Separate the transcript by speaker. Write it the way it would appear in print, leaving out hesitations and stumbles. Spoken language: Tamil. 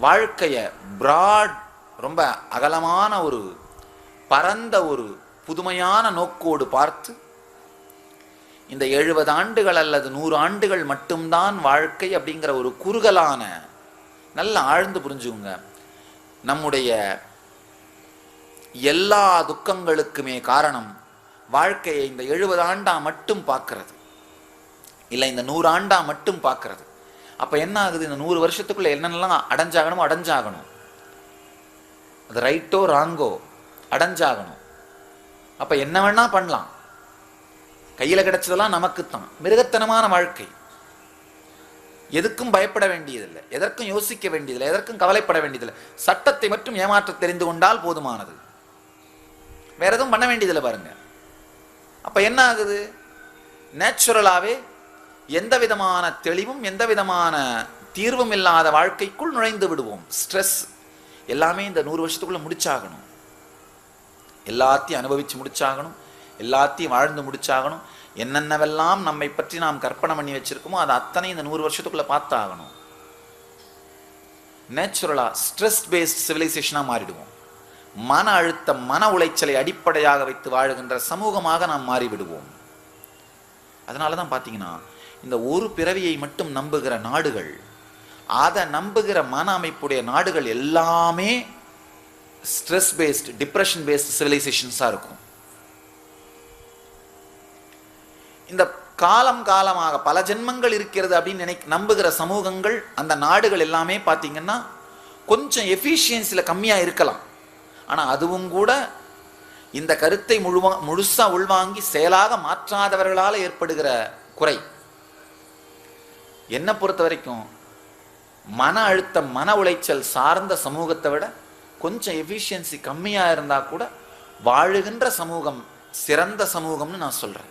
Speaker 1: வாழ்க்கைய பிராட், ரொம்ப அகலமான ஒரு பரந்த ஒரு புதுமையான நோக்கோடு பார்த்து, இந்த 70 ஆண்டுகள் அல்லது 100 ஆண்டுகள் மட்டும்தான் வாழ்க்கை அப்படிங்கிற ஒரு குறுகலான, நல்ல ஆழ்ந்து புரிஞ்சுங்க, நம்முடைய எல்லா துக்கங்களுக்குமே காரணம் வாழ்க்கையை இந்த 70 ஆண்டா மட்டும் பார்க்கறது, இல்லை இந்த 100 ஆண்டா மட்டும் பார்க்கறது. அப்ப என்ன ஆகுது, இந்த 100 வருஷத்துக்குள்ள என்னென்னலாம் அடைஞ்சாகணும், அது ரைட்டோ ராங்கோ அடைஞ்சாகணும். அப்ப என்ன வேணா பண்ணலாம், கையில கிடைச்சதெல்லாம் நமக்குத்தான். மிருகத்தனமான வாழ்க்கை, எதுக்கும் பயப்பட வேண்டியதில்லை, எதற்கும் யோசிக்க வேண்டியதில்லை, எதற்கும் கவலைப்பட வேண்டியதில்லை. சட்டத்தை மட்டும் ஏமாற்ற தெரிந்து கொண்டால் போதுமானது, வேற எதுவும் பண்ண வேண்டியதில்லை. பாருங்க, அப்ப என்ன ஆகுது, நேச்சுரலாவே எந்த விதமான தெளிவும் எந்த விதமான தீர்வும் இல்லாத வாழ்க்கைக்குள் நுழைந்து விடுவோம். ஸ்ட்ரெஸ் எல்லாமே இந்த 100 வருஷத்துக்குள்ள முடிச்சாகணும், எல்லாத்தையும் அனுபவிச்சு முடிச்சாகணும், எல்லாத்தையும் வாழ்ந்து முடிச்சாகணும். என்னென்னவெல்லாம் நம்மை பற்றி நாம் கற்பனை பண்ணி வச்சிருக்கோமோ அது அத்தனை இந்த 100 வருஷத்துக்குள்ள பார்த்தாகணும். நேச்சுரலா ஸ்ட்ரெஸ் பேஸ்ட் சிவிலைசேஷனா மாறிடுவோம். மன அழுத்தம், மன உளைச்சலை அடிப்படையாக வைத்து வாழுகின்ற சமூகமாக நாம் மாறிவிடுவோம். அதனாலதான் பாத்தீங்கன்னா, இந்த ஒரு பிறவியை மட்டும் நம்புகிற நாடுகள், அதை நம்புகிற மன அமைப்புடைய நாடுகள் எல்லாமே ஸ்ட்ரெஸ் பேஸ்ட், டிப்ரெஷன் பேஸ்ட் சிவிலைசேஷன்ஸா இருக்கும். இந்த காலமாக பல ஜென்மங்கள் இருக்கிறது அப்படின்னு நம்புகிற சமூகங்கள், அந்த நாடுகள் எல்லாமே பார்த்தீங்கன்னா கொஞ்சம் எஃபிஷியன்சில கம்மியா இருக்கலாம். ஆனா அதுவும் கூட இந்த கருத்தை முழுசா உள்வாங்கி செயலாக மாற்றாதவர்களால் ஏற்படுகிற குறை. என்ன பொறுத்த வரைக்கும் மன அழுத்தம், மன உளைச்சல் சார்ந்த சமூகத்தை விட கொஞ்சம் எஃபிஷியன்சி கம்மியா இருந்தா கூட வாழுகின்ற சமூகம் சிறந்த சமூகம்னு நான் சொல்றேன்.